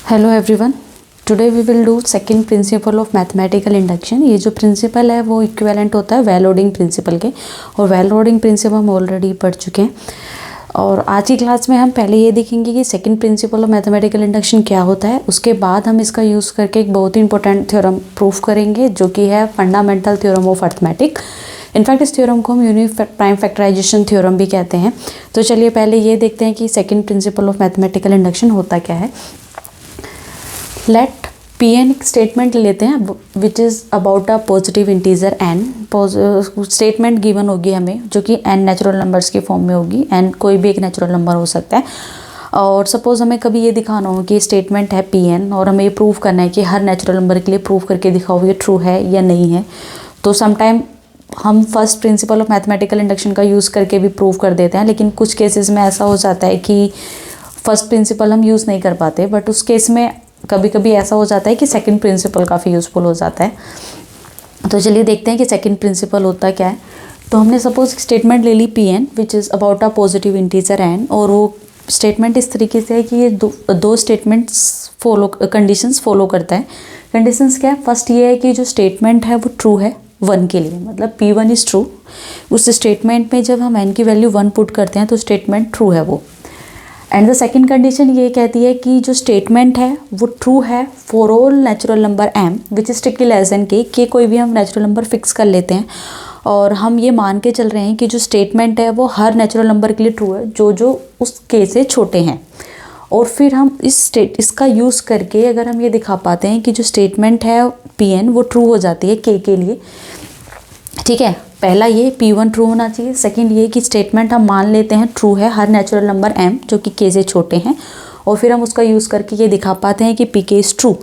Hello everyone, today we will do second principle of mathematical induction. ये जो principal है वो इक्विवेलेंट होता है वेल लोडिंग प्रिंसिपल के, और वेल लोडिंग प्रिंसिपल हम ऑलरेडी पढ़ चुके हैं। और आज की क्लास में हम पहले ये देखेंगे कि second principle of mathematical induction क्या होता है। उसके बाद हम इसका यूज़ करके एक बहुत ही इंपॉर्टेंट थ्योरम प्रूफ करेंगे जो कि है fundamental theorem of arithmetic. In fact इस थ्योरम को हम यूनिक प्राइम फैक्टराइजेशन थ्योरम भी कहते हैं। तो चलिए पहले ये देखते हैं कि second principle of mathematical induction होता क्या है। लेट पी एन एक स्टेटमेंट लेते हैं which is about a positive integer N. Statement given होगी हमें जो कि एन नेचुरल नंबर्स की फॉर्म में होगी। एन कोई भी एक नेचुरल नंबर हो सकता है। और सपोज हमें कभी ये दिखाना हो कि स्टेटमेंट है पी एन और हमें ये प्रूव करना है कि हर नेचुरल नंबर के लिए प्रूव करके दिखाओ ये ट्रू है या नहीं है। तो समटाइम हम first principle of mathematical induction का यूज़ करके भी प्रूव कर देते हैं, लेकिन कुछ केसेस में ऐसा हो जाता है कि फर्स्ट प्रिंसिपल हम यूज़ नहीं कर पाते, बट उस केस में कभी कभी ऐसा हो जाता है कि सेकंड प्रिंसिपल काफ़ी यूज़फुल हो जाता है। तो चलिए देखते हैं कि सेकंड प्रिंसिपल होता क्या है। तो हमने सपोज स्टेटमेंट ले ली P N which is about a positive integer N, और वो स्टेटमेंट इस तरीके से है कि ये दो स्टेटमेंट्स कंडीशंस फॉलो करता है। कंडीशंस क्या है? फर्स्ट ये है कि जो स्टेटमेंट है वो ट्रू है वन के लिए, मतलब पी वन इज़ ट्रू। उस स्टेटमेंट में जब हम एन की वैल्यू वन पुट करते हैं तो स्टेटमेंट ट्रू है वो। एंड द सेकंड कंडीशन ये कहती है कि जो स्टेटमेंट है वो ट्रू है for all natural number M which is strictly less than K कोई भी हम नेचुरल नंबर फिक्स कर लेते हैं, और हम ये मान के चल रहे हैं कि जो स्टेटमेंट है वो हर नेचुरल नंबर के लिए ट्रू है जो उस के से छोटे हैं। और फिर हम इसका यूज़ करके अगर हम ये दिखा पाते हैं कि जो स्टेटमेंट है पी एन वो ट्रू हो जाती है के लिए। ठीक है, पहला ये P1 ट्रू होना चाहिए। सेकंड ये कि स्टेटमेंट हम मान लेते हैं ट्रू है हर नेचुरल नंबर M जो कि K से छोटे हैं, और फिर हम उसका यूज़ करके ये दिखा पाते हैं कि PK इज़ ट्रू।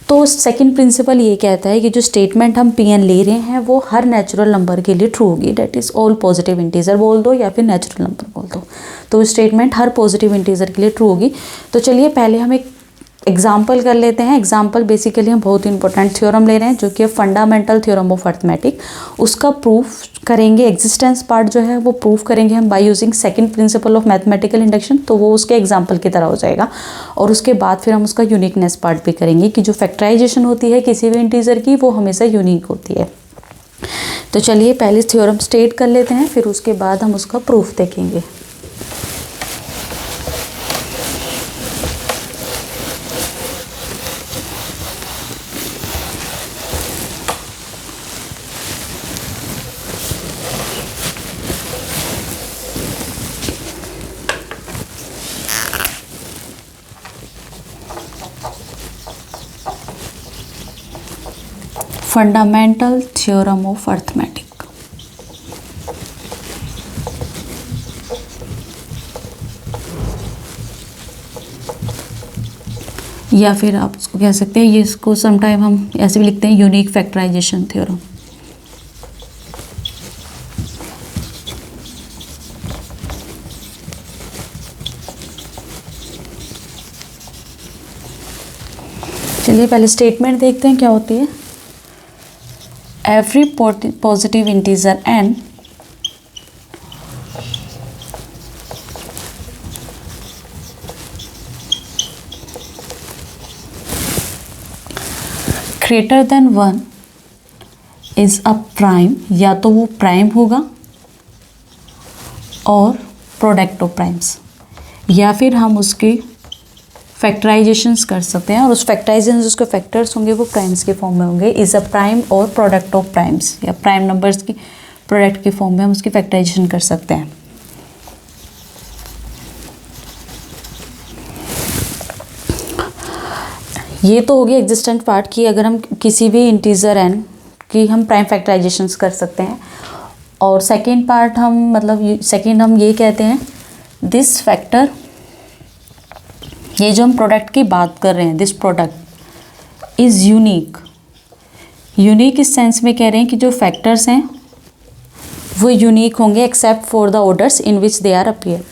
तो सेकंड प्रिंसिपल ये कहता है कि जो स्टेटमेंट हम Pn ले रहे हैं वो हर नेचुरल नंबर के लिए ट्रू होगी, that is all positive integer बोल दो या फिर नेचुरल नंबर बोल दो। तो स्टेटमेंट हर पॉजिटिव इंटीजर के लिए ट्रू होगी। तो चलिए पहले हम एक एग्जाम्पल कर लेते हैं। एग्जाम्पल बेसिकली हम बहुत इंपॉर्टेंट थ्योरम ले रहे हैं जो कि फंडामेंटल थ्योरम ऑफ अर्थमेटिक। उसका प्रूफ करेंगे, एग्जिस्टेंस पार्ट जो है वो प्रूफ करेंगे हम by using second principle of mathematical induction. तो वो उसके एग्जाम्पल की तरह हो जाएगा। और उसके बाद फिर हम उसका यूनिकनेस पार्ट भी करेंगे कि जो फैक्टराइजेशन होती है किसी भी इंटीजर की वो हमेशा यूनिक होती है। तो चलिए पहले थ्योरम स्टेट कर लेते हैं, फिर उसके बाद हम उसका प्रूफ देखेंगे। Fundamental theorem of arithmetic. या फिर आप इसको कह सकते हैं, ये इसको समटाइम हम ऐसे भी लिखते हैं यूनिक फैक्टराइजेशन थ्योरम। चलिए पहले स्टेटमेंट देखते हैं क्या होती है। Every positive integer n greater than 1 is a prime, या तो वो प्राइम होगा और प्रोडक्ट ऑफ प्राइम्स, या फिर हम उसके फैक्टराइजेशंस कर सकते हैं और उस फैक्टराइजेशन उसके फैक्टर्स होंगे वो प्राइम्स के फॉर्म में होंगे। इज़ अ प्राइम और प्रोडक्ट ऑफ प्राइम्स, या प्राइम नंबर्स की प्रोडक्ट के फॉर्म में हम उसकी फैक्टराइजेशन कर सकते हैं। ये तो हो गया एग्जिस्टेंट पार्ट की, अगर हम किसी भी इंटीजर एन की हम प्राइम फैक्टराइजेशंस कर सकते हैं। और सेकेंड पार्ट सेकेंड हम ये कहते हैं दिस फैक्टर, ये जो हम प्रोडक्ट की बात कर रहे हैं, this product is unique. Unique इस सेंस में कह रहे हैं कि जो फैक्टर्स हैं वो यूनिक होंगे except for the orders in which they are appear.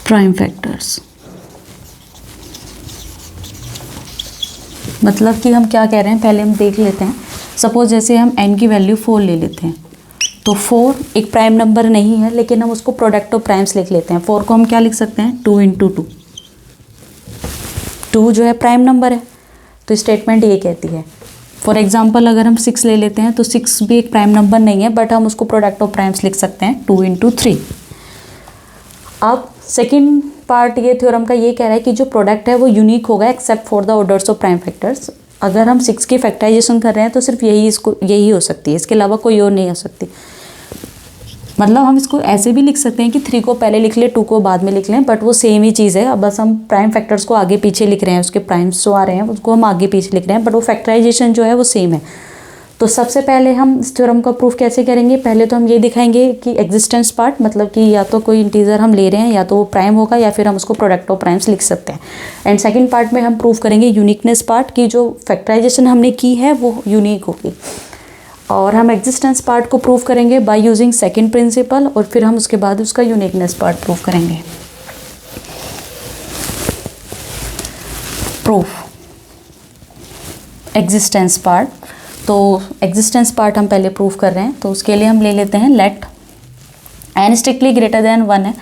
Prime factors. मतलब कि हम क्या कह रहे हैं, पहले हम देख लेते हैं। सपोज जैसे हम n की वैल्यू 4 ले लेते हैं, तो 4 एक प्राइम नंबर नहीं है, लेकिन हम उसको प्रोडक्ट ऑफ प्राइम्स लिख लेते हैं। 4 को हम क्या लिख सकते हैं, 2 × 2। 2 जो है प्राइम नंबर है, तो स्टेटमेंट ये कहती है। फॉर एग्जाम्पल अगर हम 6 ले लेते हैं, तो 6 भी एक प्राइम नंबर नहीं है, बट हम उसको प्रोडक्ट ऑफ प्राइम्स लिख सकते हैं 2 × 3। अब सेकेंड पार्ट ये थ्योरम का ये कह रहा है कि जो प्रोडक्ट है वो यूनिक होगा accept for the orders of prime factors. अगर हम 6 की फैक्टराइजेशन कर रहे हैं तो सिर्फ यही हो सकती है, इसके अलावा कोई और नहीं हो सकती। मतलब हम इसको ऐसे भी लिख सकते हैं कि 3 को पहले लिख लें, 2 को बाद में लिख लें, बट वो सेम ही चीज़ है। अब बस हम प्राइम फैक्टर्स को आगे पीछे लिख रहे हैं, उसके प्राइम्स जो आ रहे हैं उसको हम आगे पीछे लिख रहे हैं, बट वो फैक्टराइजेशन जो है वो सेम है। तो सबसे पहले हम इस थ्योरम का प्रूफ कैसे करेंगे, पहले तो हम ये दिखाएंगे कि एग्जिस्टेंस पार्ट, मतलब कि या तो कोई इंटीजर हम ले रहे हैं या तो वो प्राइम होगा या फिर हम उसको प्रोडक्ट ऑफ प्राइम्स लिख सकते हैं। एंड सेकंड पार्ट में हम प्रूफ करेंगे यूनिकनेस पार्ट की, जो फैक्टराइजेशन हमने की है वो यूनिक होगी। और हम एग्जिस्टेंस पार्ट को प्रूफ करेंगे बाय यूजिंग सेकंड प्रिंसिपल, और फिर हम उसके बाद उसका यूनिकनेस पार्ट प्रूफ करेंगे। Proof existence part. तो एग्जिस्टेंस पार्ट हम पहले प्रूफ कर रहे हैं, तो उसके लिए हम ले लेते हैं let n strictly greater than 1 है,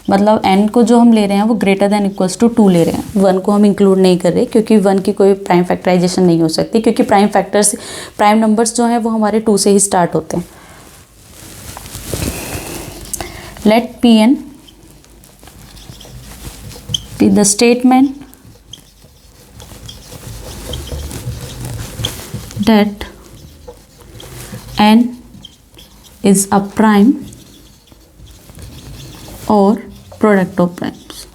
मतलब n को जो हम ले रहे हैं वो ग्रेटर देन इक्वल्स टू 2 ले रहे हैं। 1 को हम इंक्लूड नहीं कर रहे क्योंकि 1 की कोई प्राइम फैक्टराइजेशन नहीं हो सकती, क्योंकि प्राइम नंबर्स जो हैं वो हमारे 2 से ही स्टार्ट होते हैं। Let Pn be the statement that n is a prime or product of primes।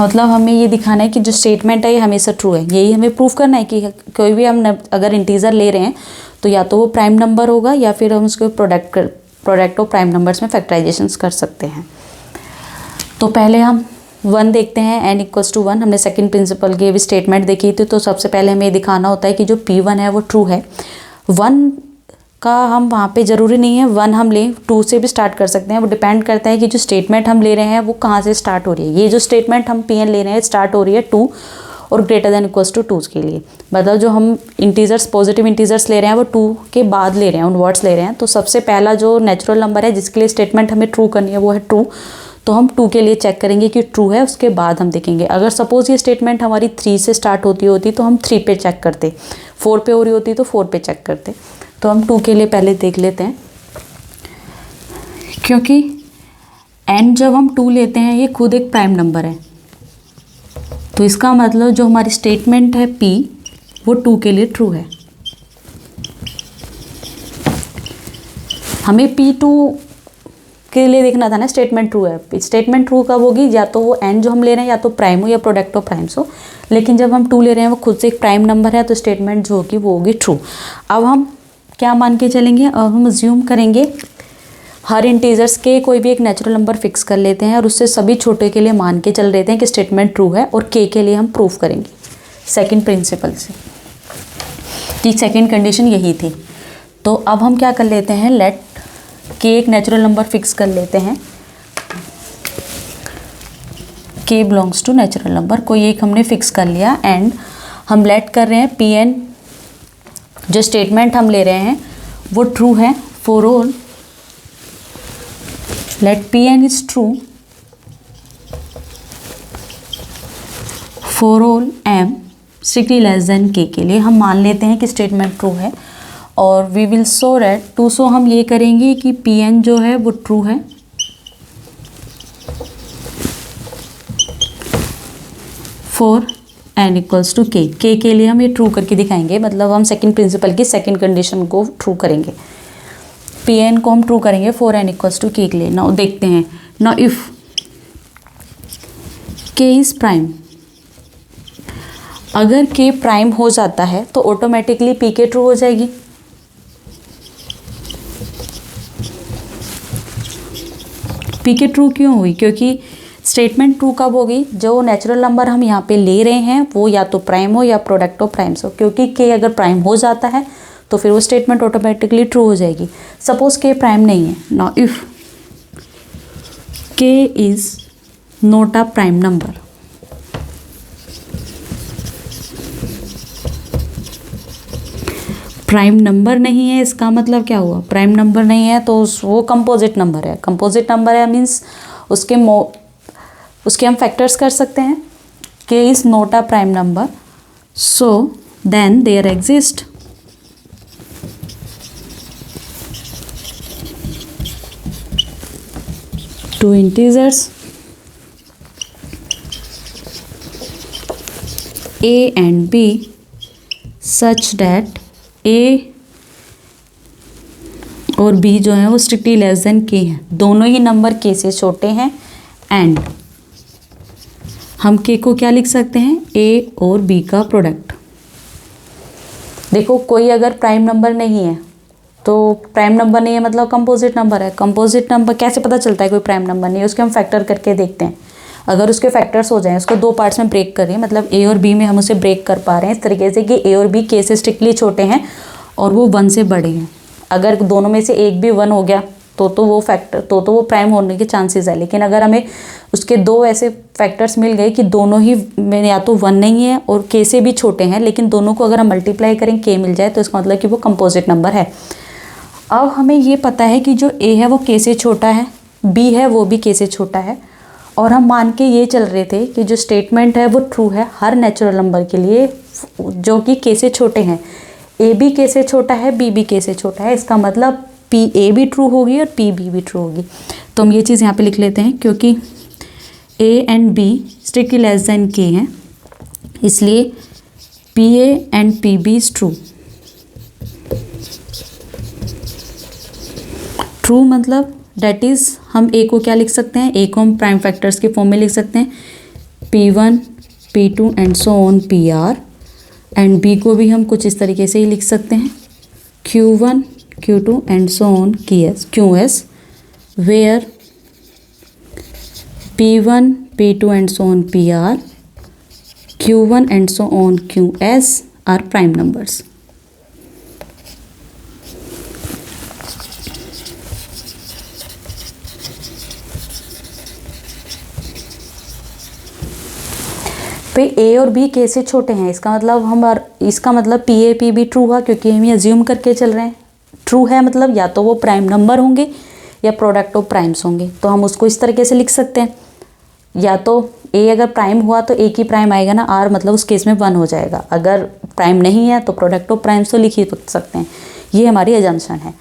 मतलब हमें ये दिखाना है कि जो स्टेटमेंट है ये हमेशा ट्रू है। यही हमें प्रूफ करना है कि कोई भी हम अगर इंटीजर ले रहे हैं तो या तो वो प्राइम नंबर होगा या फिर हम उसको प्रोडक्ट ऑफ प्राइम नंबर्स में फैक्टराइजेशंस कर सकते हैं। तो पहले हम 1 देखते हैं, n = 1। हमने सेकंड प्रिंसिपल की भी स्टेटमेंट देखी थी, तो सबसे पहले हमें ये दिखाना होता है कि जो P1 है वो ट्रू है। 1 का हम वहाँ पे ज़रूरी नहीं है 1 हम लें, 2 से भी स्टार्ट कर सकते हैं। वो डिपेंड करता है कि जो स्टेटमेंट हम ले रहे हैं वो कहाँ से स्टार्ट हो रही है। ये जो स्टेटमेंट हम Pn ले रहे हैं स्टार्ट हो रही है 2 और ग्रेटर देन इक्वल्स टू 2 के लिए। मतलब जो हम इंटीजर्स पॉजिटिव इंटीजर्स ले रहे हैं वो 2 के बाद ले रहे हैं, उनवर्ड्स ले रहे हैं। तो सबसे पहला जो नेचुरल नंबर है जिसके लिए स्टेटमेंट हमें ट्रू करनी है वो है ट्रू। तो हम 2 के लिए चेक करेंगे कि ट्रू है, उसके बाद हम देखेंगे। अगर सपोज़ ये स्टेटमेंट हमारी 3 से स्टार्ट होती तो हम 3 पे चेक करते, 4 पे हो रही होती तो 4 पे चेक करते। तो हम 2 के लिए पहले देख लेते हैं, क्योंकि n जब हम 2 लेते हैं ये खुद एक प्राइम नंबर है, तो इसका मतलब जो हमारी स्टेटमेंट है P वो 2 के लिए ट्रू है। हमें P2 के लिए देखना था ना स्टेटमेंट ट्रू है। स्टेटमेंट ट्रू कब होगी, या तो वो n जो हम ले रहे हैं या तो प्राइम हो या प्रोडक्ट ऑफ प्राइम्स हो। लेकिन जब हम 2 ले रहे हैं वो खुद से एक प्राइम नंबर है, तो स्टेटमेंट जो होगी वो होगी ट्रू। अब हम क्या मान के चलेंगे, अब हम अज्यूम करेंगे हर इंटीजर्स के कोई भी एक नेचुरल नंबर फिक्स कर लेते हैं और उससे सभी छोटे के लिए मान के चल रहे हैं कि स्टेटमेंट ट्रू है, और k के लिए हम प्रूफ करेंगे सेकेंड प्रिंसिपल से कि सेकेंड कंडीशन यही थी। तो अब हम क्या कर लेते हैं, लेट k एक नेचुरल नंबर फिक्स कर लेते हैं। k belongs to natural number, कोई एक हमने फिक्स कर लिया। एंड हम लेट कर रहे हैं Pn, जो स्टेटमेंट हम ले रहे हैं वो ट्रू है for all. Let Pn is true for all m strictly less than k के लिए हम मान लेते हैं कि स्टेटमेंट ट्रू है। और we will show that to show हम ये करेंगे कि Pn जो है वो ट्रू है for n equals to k। k के लिए हम ये ट्रू करके दिखाएंगे, मतलब हम सेकंड प्रिंसिपल की सेकंड कंडीशन को ट्रू करेंगे। Pn को हम ट्रू करेंगे for n equals to k के लिए। नाउ देखते हैं, now if k is prime, अगर k प्राइम हो जाता है तो ऑटोमेटिकली pk ट्रू हो जाएगी। pk ट्रू क्यों हुई, क्योंकि स्टेटमेंट ट्रू कब होगी, जो नेचुरल नंबर हम यहाँ पे ले रहे हैं वो या तो प्राइम हो या प्रोडक्ट ऑफ प्राइम्स हो। क्योंकि k अगर प्राइम हो जाता है तो फिर वो स्टेटमेंट ऑटोमेटिकली ट्रू हो जाएगी। सपोज k प्राइम नहीं है, now if k is not a prime number. Prime number नहीं है, इसका मतलब क्या हुआ? प्राइम नंबर नहीं है तो वो कंपोजिट नंबर है। कंपोजिट नंबर है मीन्स उसके हम फैक्टर्स कर सकते हैं। k is not a prime number, so then there exist two integers a and b such that a और b जो है वो स्ट्रिक्टली लेस देन k है। दोनों ही नंबर k से छोटे हैं एंड हम k को क्या लिख सकते हैं? a और b का प्रोडक्ट। देखो कोई अगर प्राइम नंबर नहीं है तो प्राइम नंबर नहीं है मतलब कंपोजिट नंबर है। कंपोजिट नंबर कैसे पता चलता है कोई प्राइम नंबर नहीं है? उसके हम फैक्टर करके देखते हैं। अगर उसके फैक्टर्स हो जाएं, उसको दो पार्ट्स में ब्रेक करें, मतलब ए और बी में हम उसे ब्रेक कर पा रहे हैं इस तरीके से कि ए और बी के से स्ट्रिक्टली छोटे हैं और वो 1 से बड़े हैं। अगर दोनों में से एक भी 1 हो गया तो वो फैक्टर तो वो प्राइम होने के चांसेस है। लेकिन अगर हमें उसके दो ऐसे फैक्टर्स मिल गए कि दोनों ही में या तो 1 नहीं है और के से भी छोटे हैं, लेकिन दोनों को अगर हम मल्टीप्लाई करें के मिल जाए तो इसका मतलब कि वो कंपोजिट नंबर है। अब हमें ये पता है कि जो ए है वो के से छोटा है, बी है वो भी के से छोटा है, और हम मान के ये चल रहे थे कि जो स्टेटमेंट है वो ट्रू है हर नेचुरल नंबर के लिए जो कि के से छोटे हैं। ए भी के से छोटा है, बी भी के से छोटा है, इसका मतलब पी ए भी ट्रू होगी और पी बी भी ट्रू होगी। तो हम ये चीज़ यहाँ पे लिख लेते हैं क्योंकि a and b strictly less than k हैं, इसलिए p a and p b is true. True मतलब डेट इज़ हम ए को क्या लिख सकते हैं? ए को हम प्राइम फैक्टर्स के फॉर्म में लिख सकते हैं P1 P2 and so on PR, and b को भी हम कुछ इस तरीके से ही लिख सकते हैं Q1 Q2 and so on QS, where P1 P2 and so on PR, Q1 and so on QS are prime numbers. पे ए और बी के से छोटे हैं, इसका मतलब P A P be true हुआ क्योंकि हम ये अज्यूम करके चल रहे हैं। ट्रू है मतलब या तो वो प्राइम नंबर होंगे या प्रोडक्ट ऑफ प्राइम्स होंगे, तो हम उसको इस तरीके से लिख सकते हैं। या तो ए अगर प्राइम हुआ तो ए की प्राइम आएगा ना, आर मतलब उस केस में 1 हो जाएगा। अगर प्राइम नहीं है तो प्रोडक्ट ऑफ प्राइम्स तो लिख ही सकते हैं, ये हमारी अजम्पशन है।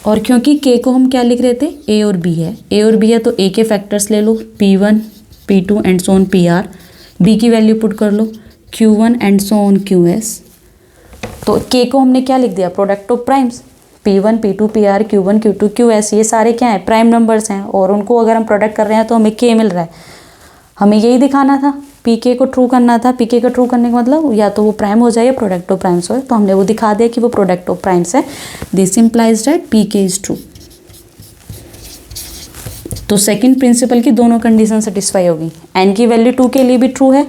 और क्योंकि के को हम क्या लिख रहे थे? ए और बी है तो ए के फैक्टर्स ले लो P1 P2 and so on PR, b की वैल्यू पुट कर लो Q1 and so on QS। तो के को हमने क्या लिख दिया? Product of primes. P1 P2 PR Q1 Q2 QS ये सारे क्या हैं? प्राइम नंबर्स हैं, और उनको अगर हम प्रोडक्ट कर रहे हैं तो हमें के मिल रहा है। हमें यही दिखाना था, पीके को ट्रू करना था। पीके का ट्रू करने का मतलब या तो वो प्राइम हो जाए या प्रोडक्ट ऑफ प्राइम्स हो, तो हमने वो दिखा दिया कि वो प्रोडक्ट ऑफ प्राइम्स है। This implies that p k is true. तो सेकंड प्रिंसिपल की दोनों कंडीशन सेटिस्फाई होगी। एन की वैल्यू 2 के लिए भी ट्रू है,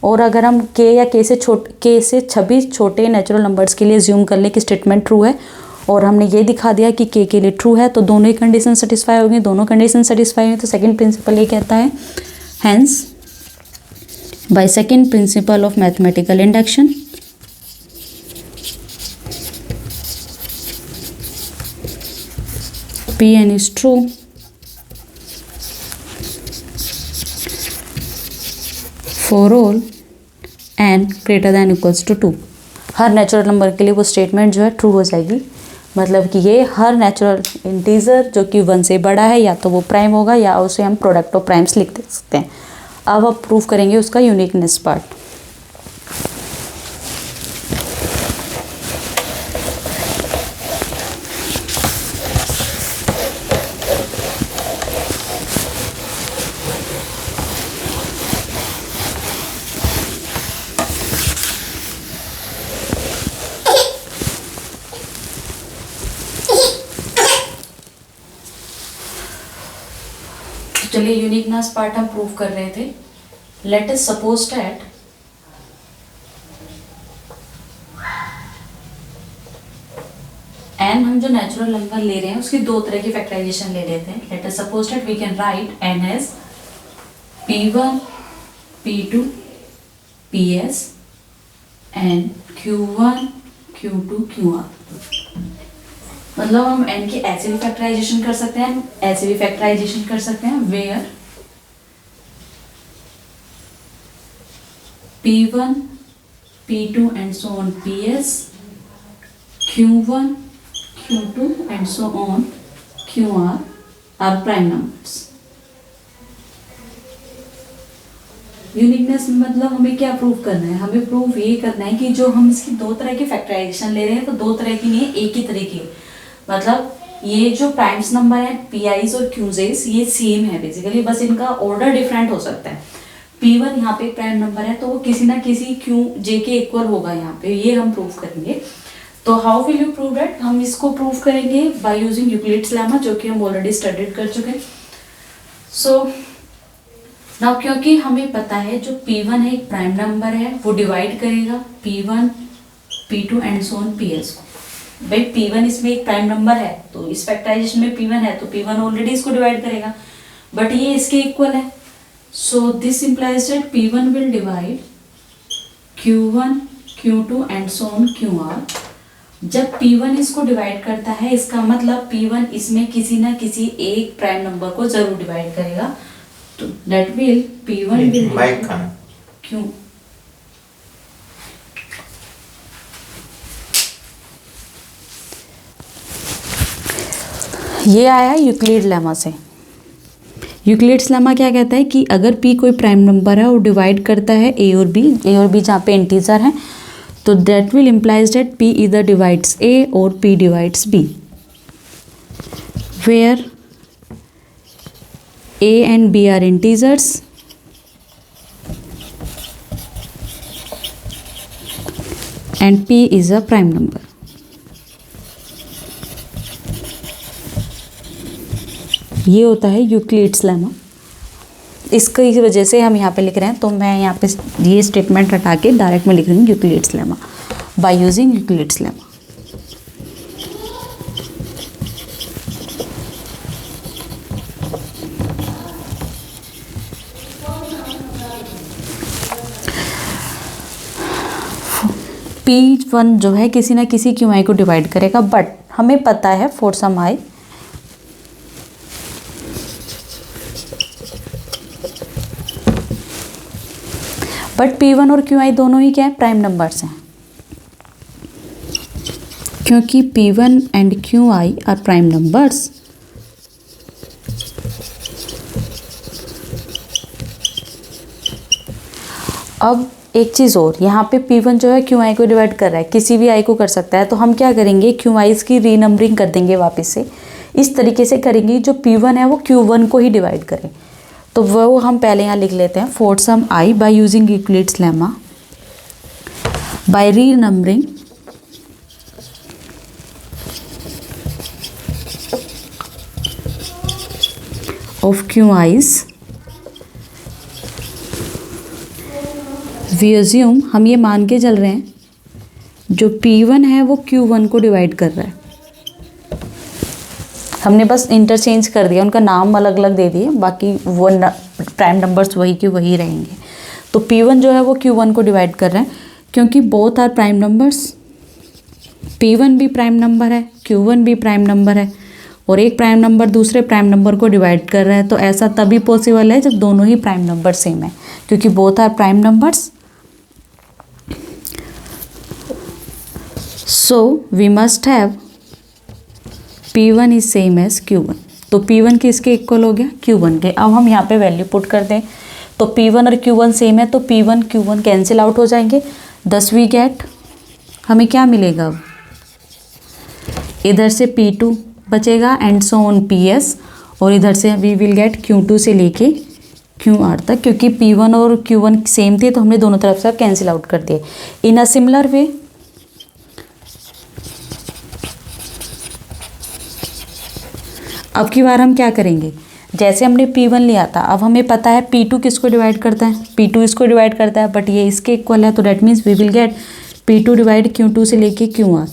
और अगर हम के या के से छवि छोटे नेचुरल नंबर्स के लिए ज्यूम कर ले कि स्टेटमेंट ट्रू है, और हमने ये दिखा दिया कि के लिए ट्रू है, तो दोनों ही कंडीशन सेटिस्फाई होगी। दोनों कंडीशन सेटिस्फाई हुई तो सेकंड प्रिंसिपल ये कहता है, hence by second principle of mathematical induction Pn is true for all n greater than equals to 2। Her natural number के लिए वो स्टेटमेंट जो है ट्रू हो जाएगी। मतलब कि ये हर नेचुरल इंटीजर जो कि 1 से बड़ा है या तो वो प्राइम होगा या उसे हम प्रोडक्ट ऑफ प्राइम्स लिख दे सकते हैं। अब आप प्रूव करेंगे उसका यूनिकनेस पार्ट। चलिए यूनिकनेस पार्ट हम प्रूव कर रहे थे। Late us suppose that n हम जो नेचुरल नंबर ले रहे हैं उसकी दो तरह की फैक्टराइजेशन ले लेते हैं. Let us suppose that we can write n as p1 p2 ps and q1 q2 qr. मतलब हम n की ऐसे भी फैक्टराइजेशन कर सकते हैं, ऐसे भी फैक्टराइजेशन कर सकते हैं, where p1 p2 and so on ps, q1 q2 and so on qr are prime numbers. Uniqueness मतलब हमें क्या प्रूव करना है, हमें प्रूव ये करना है कि जो हम इसकी दो तरह की फैक्टराइजेशन ले रहे हैं तो दो तरह की नहीं है, एक ही तरह की. मतलब ये जो प्राइम्स नंबर है पी आईज और क्यूजेस ये सेम है बेसिकली, बस इनका ऑर्डर डिफरेंट हो सकता है. P1 यहाँ पे प्राइम नंबर है तो वो किसी ना किसी Q J के इक्वल होगा यहाँ पे, ये हम प्रूव करेंगे. तो how will you prove that? हम इसको प्रूव करेंगे बाय यूजिंग यूक्लिड्स लेमा, जो कि हम ऑलरेडी स्टडीड कर चुके हैं. सो नाउ क्योंकि हमें पता है जो P1 है एक प्राइम नंबर है, वो डिवाइड करेगा P1 P2 and so on PS को. भाई P1 इसमें एक प्राइम नंबर है तो इस फैक्टराइजेशन में P1 है तो P1 ऑलरेडी इसको डिवाइड करेगा, बट ये इसके इक्वल है. So this implies that P1 will divide Q1, Q2 and so on QR. जब P1 इसको डिवाइड करता है इसका मतलब P1 इसमें किसी ना किसी एक प्राइम नंबर को जरूर डिवाइड करेगा. तो that will P1 will divide Q. ये आया यूक्लिड लेमा से. यूक्लिड्स लेमा क्या कहता है कि अगर p कोई प्राइम नंबर है और डिवाइड करता है a और b जहाँ पे इंटीजर हैं, तो that will implies that p इधर डिवाइड्स a और p divides b, where a and b are integers and p is a prime number. ये होता है यूक्लिड्स लेमा. इसकी वजह से हम यहाँ पे लिख रहे हैं, तो मैं यहाँ पे ये स्टेटमेंट हटा के डायरेक्ट में लिख रही हूँ Euclid's lemma bye using Euclid's lemma. P1 जो है किसी ना किसी क्यू आई को डिवाइड करेगा, बट हमें पता है for some I but P1 और QI दोनों ही क्या है, प्राइम नंबर्स हैं. क्योंकि P1 and QI are prime numbers, अब एक चीज़ और, यहाँ पे P1 जो है QI को डिवाइड कर रहा है, किसी भी I को कर सकता है. तो हम क्या करेंगे, QIs की रीनंबरिंग कर देंगे वापस से. इस तरीके से करेंगे जो P1 है वो Q1 को ही डिवाइड करे. तो वो हम पहले यहाँ लिख लेते हैं, for some I by using Euclid's lemma by renumbering of QIs we assume, हम ये मान के चल रहे हैं जो P1 है वो Q1 को डिवाइड कर रहा है. हमने बस इंटरचेंज कर दिया, उनका नाम अलग अलग दे दिए, बाकी वो प्राइम नंबर्स वही के वही रहेंगे. तो P1 जो है वो Q1 को डिवाइड कर रहे हैं क्योंकि both are prime numbers. P1 भी प्राइम नंबर है, Q1 भी प्राइम नंबर है, और एक प्राइम नंबर दूसरे प्राइम नंबर को डिवाइड कर रहा है. तो ऐसा तभी पॉसिबल है जब दोनों ही प्राइम नंबर सेम है, क्योंकि both are prime numbers. So we must have P1 is same as Q1. तो P1 किसके इक्वल हो गया, Q1 के. अब हम यहाँ पे वैल्यू पुट कर दें, तो P1 और Q1 सेम है तो P1 Q1 कैंसिल आउट हो जाएंगे. दस वी गेट, हमें क्या मिलेगा, अब इधर से P2 बचेगा एंड सो ऑन PS, और इधर से वी विल गेट Q2 से लेके QR तक, क्योंकि P1 और Q1 सेम थे तो हमने दोनों तरफ से कैंसिल आउट कर दिए. इन अ सिमिलर वे अब की बार हम क्या करेंगे, जैसे हमने P1 लिया था, अब हमें पता है P2 किसको डिवाइड करता है, P2 इसको डिवाइड करता है, बट ये इसके इक्वल है, तो that means we will get P2 divide Q2 से लेके QR.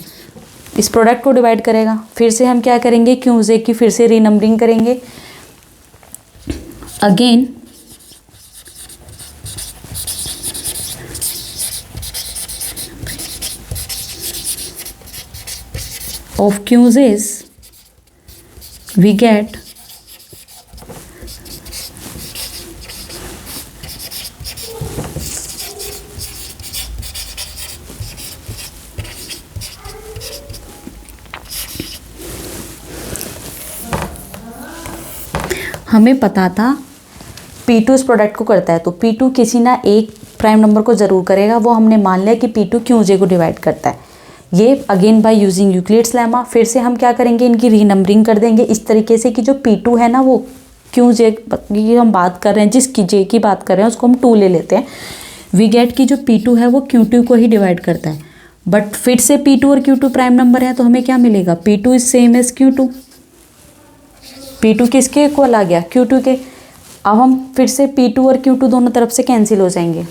इस प्रोडक्ट को डिवाइड करेगा। फिर से हम क्या करेंगे, क्यूजे की फिर से रीनंबरिंग करेंगे। Again of Q's we get हमें पता था P2 इस प्रोडक्ट को करता है, तो P2 किसी ना एक प्राइम नंबर को ज़रूर करेगा। वो हमने मान लिया कि P2 QJ को डिवाइड करता है। ये again bye using Euclid's lemma. फिर से हम क्या करेंगे, इनकी रीनंबरिंग कर देंगे इस तरीके से कि जो P2 है ना वो QJ की हम बात कर रहे हैं, जिस J की बात कर रहे हैं उसको हम 2 ले लेते हैं। वी गेट की जो P2 है वो Q2 को ही डिवाइड करता है। बट फिर से P2 और Q2 प्राइम नंबर है, तो हमें क्या मिलेगा, P2 is same as Q2। P2 किसके इक्वल आ गया, Q2 के। अब हम फिर से P2 और Q2 दोनों तरफ से कैंसिल हो जाएंगे।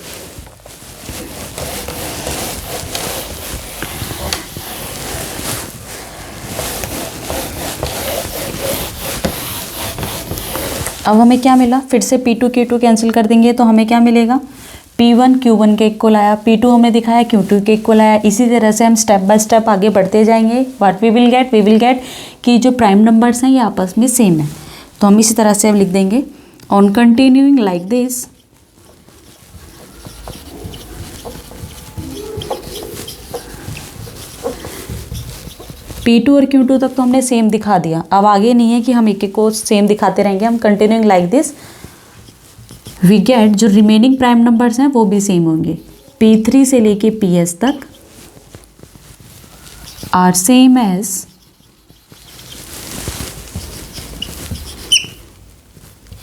अब हमें क्या मिला, फिर से P2 Q2 कैंसिल कर देंगे तो हमें क्या मिलेगा, P1 Q1 के इक्वल आया, P2 हमें दिखाया Q2 के इक्वल आया। इसी तरह से हम स्टेप बाय स्टेप आगे बढ़ते जाएंगे। व्हाट वी विल गेट कि जो प्राइम नंबर्स हैं ये आपस में सेम है। तो हम इसी तरह से अब लिख देंगे on continuing like this P2 और Q2 तक तो हमने सेम दिखा दिया। अब आगे नहीं है कि हम एक एक को सेम दिखाते रहेंगे, हम continuing like this we get जो रिमेनिंग प्राइम नंबर्स हैं वो भी सेम होंगे। P3 से लेके PS तक are same as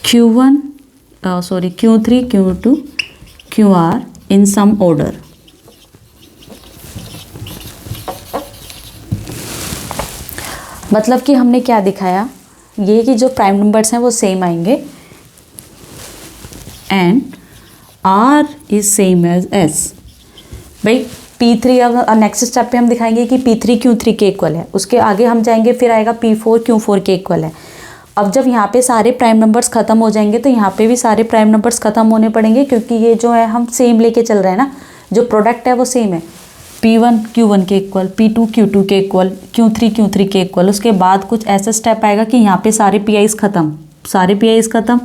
Q1 Q3 Q2 QR in some order। मतलब कि हमने क्या दिखाया, ये कि जो प्राइम नंबर्स हैं वो सेम आएंगे and R is same as S। भाई P3 अब नेक्स्ट स्टेप पे हम दिखाएंगे कि P3 Q3 के इक्वल है। उसके आगे हम जाएंगे, फिर आएगा P4 Q4 के इक्वल है। अब जब यहाँ पे सारे प्राइम नंबर्स ख़त्म हो जाएंगे तो यहाँ पे भी सारे प्राइम नंबर्स ख़त्म होने पड़ेंगे, क्योंकि ये जो है हम सेम लेके चल रहे हैं ना, जो प्रोडक्ट है वो सेम है। P1 Q1 के इक्वल, P2 Q2 के इक्वल, Q3 Q3 के इक्वल। उसके बाद कुछ ऐसा स्टेप आएगा कि यहाँ पे सारे PIs ख़त्म,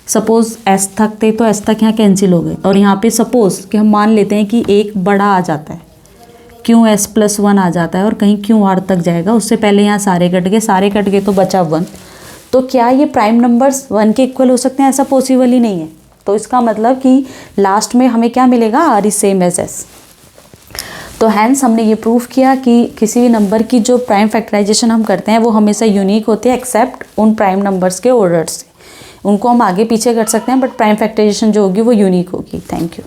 सपोज़ S तक थे तो S तक यहाँ कैंसिल हो गए। और यहाँ पे सपोज़ कि हम मान लेते हैं कि एक बड़ा आ जाता है, QS+1 आ जाता है और कहीं QR तक जाएगा। उससे पहले यहाँ सारे कट गए तो बचा 1। तो क्या ये प्राइम नंबर्स 1 के इक्वल हो सकते हैं? ऐसा पॉसिबल ही नहीं है। तो इसका मतलब कि लास्ट में हमें क्या मिलेगा, R is same as S। तो हैंस हमने ये प्रूव किया कि किसी भी नंबर की जो प्राइम फैक्टराइजेशन हम करते हैं वो हमेशा यूनिक होते हैं एक्सेप्ट उन प्राइम नंबर्स के ऑर्डर से। उनको हम आगे पीछे कर सकते हैं बट प्राइम फैक्टराइजेशन जो होगी वो यूनिक होगी। Thank you.